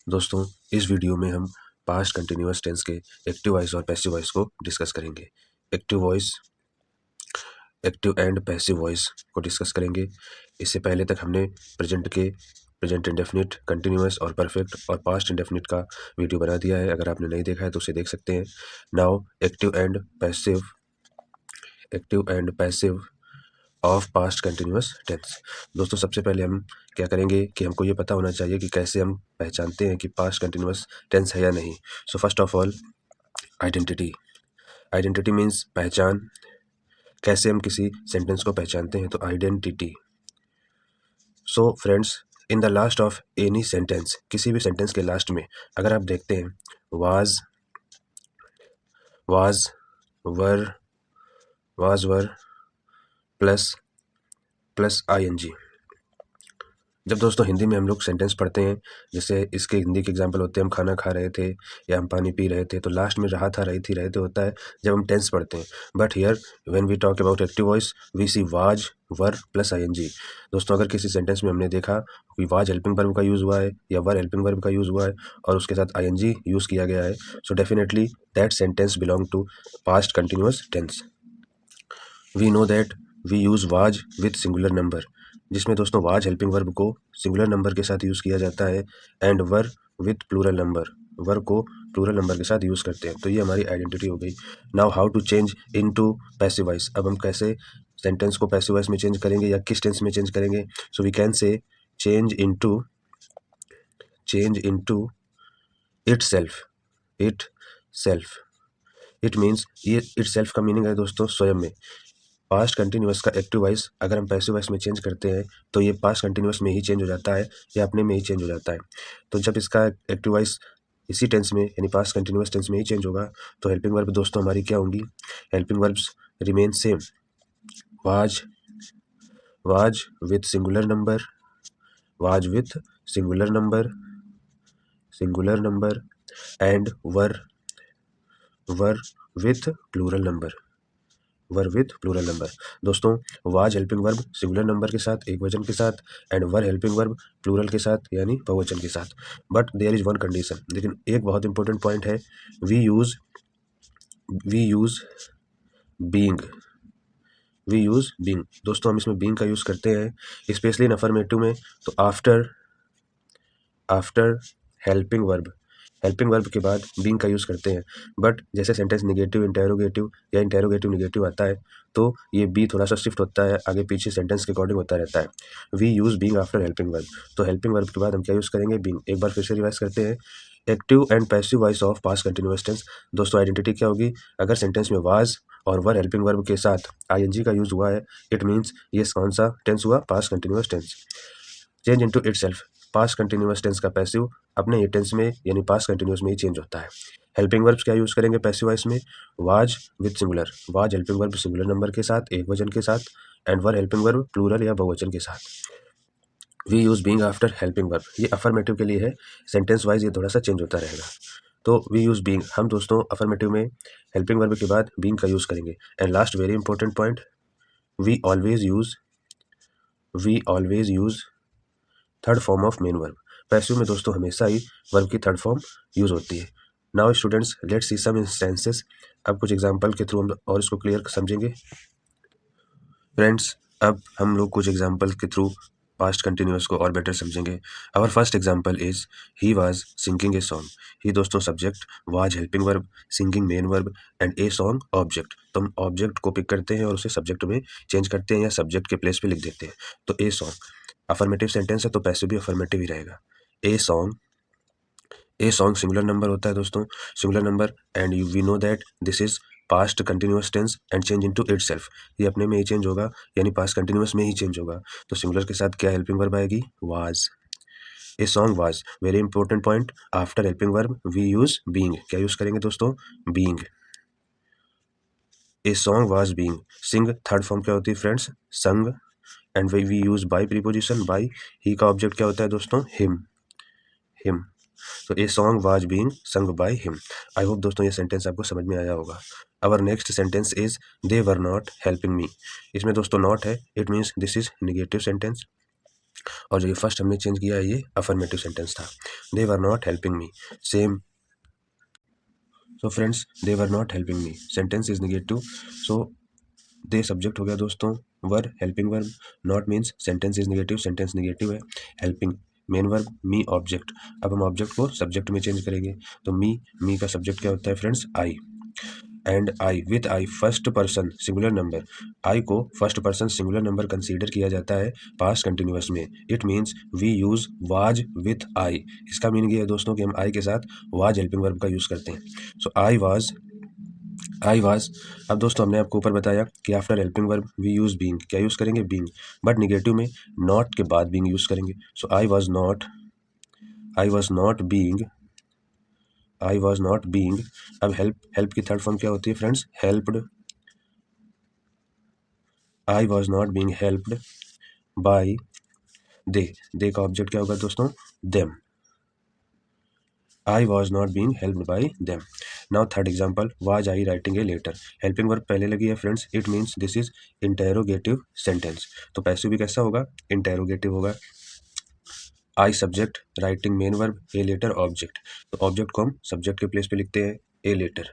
दोस्तों इस वीडियो में हम पास्ट कंटिन्यूअस टेंस के एक्टिव वॉइस और पैसिव वॉइस को डिस्कस करेंगे। एक्टिव एंड पैसिव वॉइस को डिस्कस करेंगे। इससे पहले तक हमने प्रेजेंट इंडेफिनिट, कंटिन्यूअस और परफेक्ट और पास्ट इंडेफिनिट का वीडियो बना दिया है। अगर आपने नहीं देखा है तो उसे देख सकते हैं। Now active and passive of past continuous tense. दोस्तों सबसे पहले हम क्या करेंगे कि हमको ये पता होना चाहिए कि कैसे हम पहचानते हैं कि पास्ट कंटिन्यूअस टेंस है या नहीं। So first of all identity means पहचान। कैसे हम किसी सेंटेंस को पहचानते हैं, तो identity. So friends, in the last of any sentence, किसी भी सेंटेंस के लास्ट में अगर आप देखते हैं वाज, वर प्लस आईएनजी। जब दोस्तों हिंदी में हम लोग सेंटेंस पढ़ते हैं, जैसे इसके हिंदी के एग्जांपल होते हैं हम खाना खा रहे थे या हम पानी पी रहे थे, तो लास्ट में रहा था, रही थी, रहे थे होता है जब हम टेंस पढ़ते हैं। But here when we talk about active voice we see was, were plus ING. दोस्तों अगर किसी सेंटेंस में हमने देखा कि वाज हेल्पिंग वर्ब का यूज़ हुआ है या वर हेल्पिंग वर्ब का यूज़ हुआ है और उसके साथ आईएनजी यूज़ किया गया है, so definitely that sentence belong to past continuous tense. We know that we use was with singular number, जिसमें दोस्तों वाज हेल्पिंग वर्ब को सिंगुलर नंबर के साथ यूज़ किया जाता है and were with plural number, were को प्लूरल नंबर के साथ यूज़ करते हैं। तो ये हमारी आइडेंटिटी हो गई। Now how to change into passive voice. अब हम कैसे सेंटेंस को पैसिव वॉइस में चेंज करेंगे या किस टेंस में चेंज करेंगे। So we can say change into itself. It means, ये इटसेल्फ का मीनिंग है दोस्तों स्वयं में। पास्ट कंटिन्यूअस का एक्टिव वॉइस अगर हम पैसिव वॉइस में चेंज करते हैं तो ये पास्ट कंटिन्यूअस में ही चेंज हो जाता है या अपने में ही चेंज हो जाता है। तो जब इसका एक्टिव वॉइस इसी टेंस में यानी पास्ट कंटिन्यूअस टेंस में ही चेंज होगा तो हेल्पिंग वर्ब दोस्तों हमारी क्या होंगी। Helping verbs remain same. Was with singular number and were with plural number. दोस्तों was helping verb singular number के साथ, एक वचन के साथ, and were helping verb plural के साथ यानी बहुवचन के साथ। But there is one condition, लेकिन एक बहुत इंपॉर्टेंट पॉइंट है। We use being. दोस्तों हम इसमें बीइंग का यूज़ करते हैं स्पेशली इन अफर्मेटिव में, तो आफ्टर हेल्पिंग वर्ब के बाद बीइंग का यूज़ करते हैं। बट जैसे सेंटेंस निगेटिव इंटेरोगेटिव या इंटेरोगेटिव निगेटिव आता है तो ये बी थोड़ा सा शिफ्ट होता है, आगे पीछे सेंटेंस के अकॉर्डिंग होता रहता है। We use being after helping verb, तो हेल्पिंग वर्ब के बाद हम क्या यूज़ करेंगे, बीइंग। एक बार फिर से रिवाइज करते हैं। Active and passive voice of past continuous tense. दोस्तों आइडेंटिटी क्या होगी, अगर सेंटेंस में वाज और वर हेल्पिंग वर्ब के साथ आईएनजी का यूज़ हुआ है, इट मीन्स ये कौन सा टेंस हुआ, past continuous tense. Change into itself, past continuous tense का पैसिव अपने ही टेंस में यानी पास्ट कंटिन्यूअस में ही चेंज होता है। हेल्पिंग वर्ब्स क्या यूज़ करेंगे पैसिव वॉइस में, was with singular, was helping verb singular number के साथ, एक वचन के साथ, and were helping verb plural या बहुवचन के साथ। We use being after helping verb, ये अफर्मेटिव के लिए है, सेंटेंस वाइज ये थोड़ा सा चेंज होता रहेगा। तो वी यूज़ बीइंग, हम दोस्तों अफर्मेटिव में हेल्पिंग वर्ब के बाद बीइंग का यूज़ करेंगे। And last very important point, we always use third form of main verb. Passive में दोस्तों हमेशा ही वर्ब की थर्ड फॉर्म यूज़ होती है। Now students let's see some instances. अब कुछ एग्जांपल के थ्रू हम और इसको क्लियर समझेंगे। फ्रेंड्स अब हम लोग कुछ एग्जांपल के थ्रू पास्ट कंटिन्यूअस को और बेटर समझेंगे। Our first example is he was singing a song. He दोस्तों subject, was helping verb, singing main verb and a song object. तो हम ऑब्जेक्ट को पिक करते हैं और उसे सब्जेक्ट में चेंज करते हैं या सब्जेक्ट के प्लेस पे लिख देते हैं। तो ए सॉन्ग अफर्मेटिव सेंटेंस है तो पैसिव भी अफर्मेटिव ही रहेगा। ए सॉन्ग सिंगुलर नंबर होता है दोस्तों, singular number, and we know that this is past continuous tense and change into itself, ये अपने में ही चेंज होगा यानी पास्ट कंटिन्यूअस में ही चेंज होगा। तो सिंगुलर के साथ क्या हेल्पिंग वर्ब आएगी, was. A song was, very important point, after helping verb we use being, क्या यूज करेंगे दोस्तों, being. A song was being, sing third form क्या होती है friends, sung, and we use by preposition, by. He का object क्या होता है दोस्तों, हिम। तो a song was being sung by him. I hope दोस्तों ये सेंटेंस आपको समझ में आया होगा। Our next sentence is they were not helping मी। इसमें दोस्तों नॉट है, it means this is negative sentence. और जो ये फर्स्ट हमने चेंज किया है ये अफर्मेटिव सेंटेंस था। They were not helping me, same. So friends, they were not helping me, sentence is negative, so they subject हो गया दोस्तों, were helping verb, not means sentence is negative, sentence negative है, helping main verb, me object. अब हम object को subject में change करेंगे, तो मी का सब्जेक्ट क्या होता है friends, I, and I with I first person singular number. I को first person singular number consider किया जाता है पास्ट कंटिन्यूअस में। It means we use was with I. इसका मीनिंग ये है दोस्तों कि हम आई के साथ वाज हेल्पिंग वर्ब का यूज करते हैं। So I was. अब दोस्तों हमने आपको ऊपर बताया कि after helping verb we use being, क्या यूज करेंगे, बीइंग, बट निगेटिव में नॉट के बाद बीइंग यूज करेंगे। So I was not being, I was not being. अब हेल्प की थर्ड फॉर्म क्या होती है friends, helped. I was not being helped by they का ऑब्जेक्ट क्या होगा दोस्तों, them. I was not being helped by them. Now third example, was I writing a letter. Helping verb पहले लगी है friends, it means this is interrogative sentence. तो passive भी कैसा होगा, इंटेरोगेटिव होगा। I subject, writing main verb, a letter object. तो object को हम सब्जेक्ट के प्लेस पे लिखते हैं, ए लेटर।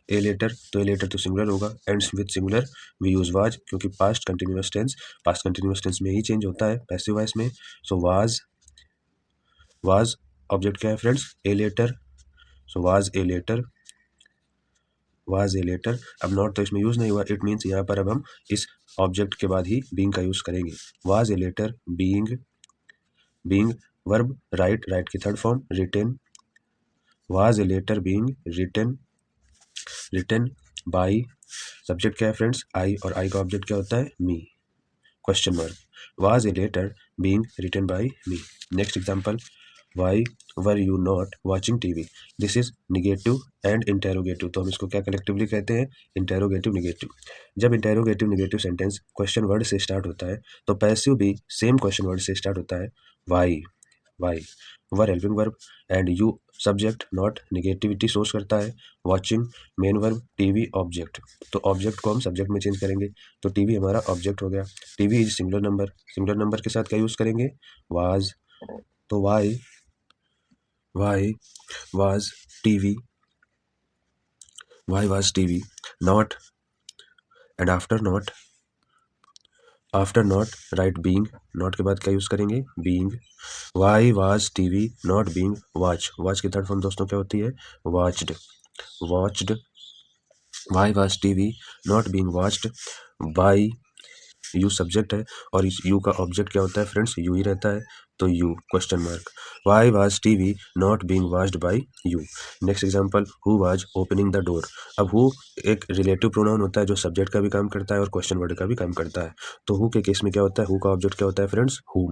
ए लेटर, तो ए लेटर तो सिंगुलर होगा, ends with singular, we use was, क्योंकि पास्ट कंटिन्यूअस टेंस में ही चेंज होता है पैसिव वॉइस में। सो वाज ऑब्जेक्ट क्या है friends, a letter. So was a letter, was a letter. अब नॉट तो इसमें यूज नहीं हुआ, इट मीन्स यहाँ पर अब हम इस ऑब्जेक्ट के बाद ही बीइंग का यूज करेंगे। Was a letter being verb, write की third form, written. Was a letter being written by, subject क्या है फ्रेंड्स, आई, और आई का ऑब्जेक्ट क्या होता है, me, question mark. Was a letter being written by me. Next example, why were you not watching TV. This is negative and interrogative, तो हम इसको क्या कलेक्टिवली कहते हैं, इंटेरोगेटिव निगेटिव। जब interrogative negative sentence question word से start होता है तो पैसिव भी सेम क्वेश्चन वर्ड से स्टार्ट होता है, why. Were helping verb and you subject, not negativity source करता है, watching main verb, TV object. तो ऑब्जेक्ट को हम सब्जेक्ट में चेंज करेंगे, तो टीवी हमारा ऑब्जेक्ट हो गया। टीवी इज सिंगुलर नंबर के साथ क्या यूज करेंगे, वाज। तो why was TV, not, and after not right being, not के बाद क्या यूज करेंगे, being. Why was TV not being watch की थर्ड फॉर्म दोस्तों क्या होती है, watched. Why was TV not being watched by, you subject है और इस यू का ऑब्जेक्ट क्या होता है फ्रेंड्स, यू ही रहता है, तो you, question mark. Why was TV not being watched bye you. Next example, who was opening the door. अब हु एक रिलेटिव प्रोनाउन होता है जो सब्जेक्ट का भी काम करता है और क्वेश्चन वर्ड का भी काम करता है। तो हु के केस में क्या होता है, हु का ऑब्जेक्ट क्या होता है फ्रेंड्स, हु,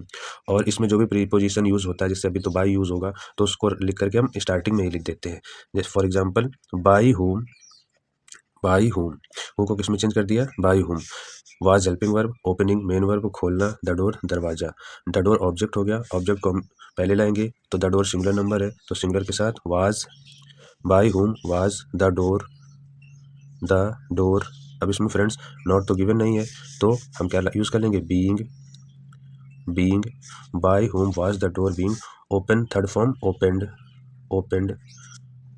और इसमें जो भी प्रीपोजिशन यूज होता है, जैसे अभी तो बाई यूज होगा, तो उसको लिख करके हम स्टार्टिंग में ही लिख देते हैं। जैसे for example, by home, who co किस में चेंज कर दिया, by whom. Was helping verb, opening main verb, खोलना, द डोर दरवाजा। द डोर ऑब्जेक्ट हो गया, ऑब्जेक्ट को हम पहले लाएंगे, तो द डोर सिंगुलर नंबर है, तो सिंगुलर के साथ was, by whom was the door. अब इसमें फ्रेंड्स नॉट तो गिवन नहीं है, तो हम क्या यूज कर लेंगे, being. By whom was the door being open, third form opened,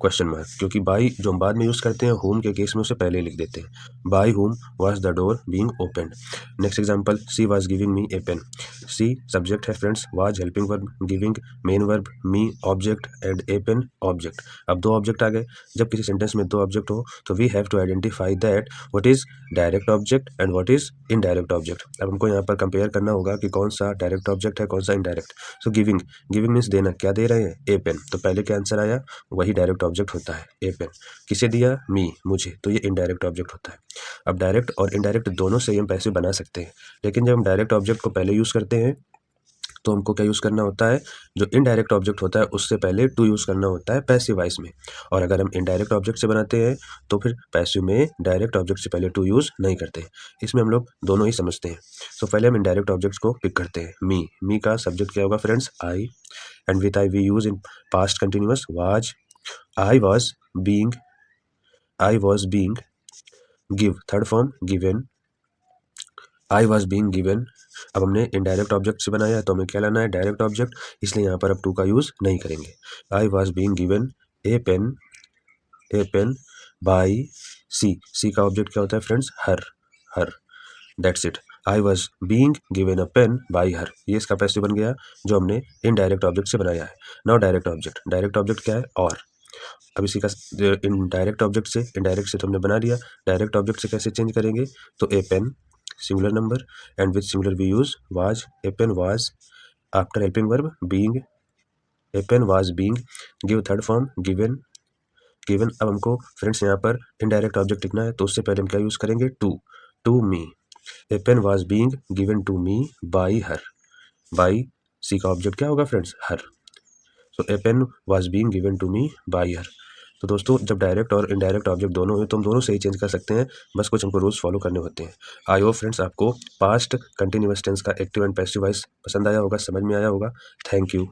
question mark, क्योंकि बाई जो हम बाद में यूज करते हैं, होम के केस में उसे पहले लिख देते हैं। By whom was the door being opened. Next example, she was giving me a pen. She subject है friends, was helping verb, giving main verb, me object and a pen object. अब दो object आ गए। जब किसी sentence में दो object हो तो we have to identify that what is direct object and what is indirect object. अब हमको यहाँ पर कंपेयर करना होगा कि कौन सा डायरेक्ट ऑब्जेक्ट है, कौन सा इनडायरेक्ट। सो गिविंग मीन्स देना, क्या दे रहे हैं, ए पेन, तो पहले क्या आंसर आया, वही डायरेक्ट ऑब्जेक्ट होता है, ए पेन। किसे दिया, मी, मुझे, तो ये इनडायरेक्ट ऑब्जेक्ट होता है। अब डायरेक्ट और इनडायरेक्ट दोनों से हम पैसिव बना सकते हैं, लेकिन जब हम डायरेक्ट ऑब्जेक्ट को पहले यूज करते हैं तो हमको क्या यूज करना होता है, जो इनडायरेक्ट ऑब्जेक्ट होता है उससे पहले टू यूज करना होता है पैसिव वॉइस में। और अगर हम इनडायरेक्ट ऑब्जेक्ट से बनाते हैं तो फिर पैसिव में डायरेक्ट ऑब्जेक्ट से पहले टू यूज नहीं करते। इसमें हम लोग दोनों ही समझते हैं। तो पहले हम इनडायरेक्ट ऑब्जेक्ट्स को पिक करते हैं। मी का सब्जेक्ट क्या होगा friends, I, and with I we use in past continuous, was. I was being give, third form, given. I was being given, अब हमने इनडायरेक्ट ऑब्जेक्ट से बनाया है तो हमें क्या लाना है, डायरेक्ट ऑब्जेक्ट, इसलिए यहाँ पर अब टू का यूज़ नहीं करेंगे। I was being given a pen by she का ऑब्जेक्ट क्या होता है friends, her, that's it. I was being given a pen by her, ये इसका पैसिव बन गया जो हमने इनडायरेक्ट ऑब्जेक्ट से बनाया है। नाउ डायरेक्ट ऑब्जेक्ट क्या है, और अब इसी का इनडायरेक्ट ऑब्जेक्ट से, इनडायरेक्ट से तो हमने बना लिया, डायरेक्ट ऑब्जेक्ट से कैसे चेंज करेंगे, तो a pen singular number and with singular we use was, a pen was after helping verb being, a pen was being, give third form given, अब हमको फ्रेंड्स यहाँ पर इनडायरेक्ट ऑब्जेक्ट लिखना है तो उससे पहले हम क्या यूज करेंगे, to me, a pen was being given to me by her, by she का ऑब्जेक्ट क्या होगा friends, her, so a pen was being given to me by her. तो दोस्तों जब डायरेक्ट और इनडायरेक्ट ऑब्जेक्ट दोनों हो तो हम दोनों से ही चेंज कर सकते हैं, बस कुछ हमको रूल्स फॉलो करने होते हैं। आई होप फ्रेंड्स आपको पास्ट कंटिन्यूअस टेंस का एक्टिव एंड पैसिव वॉइस पसंद आया होगा, समझ में आया होगा। Thank you.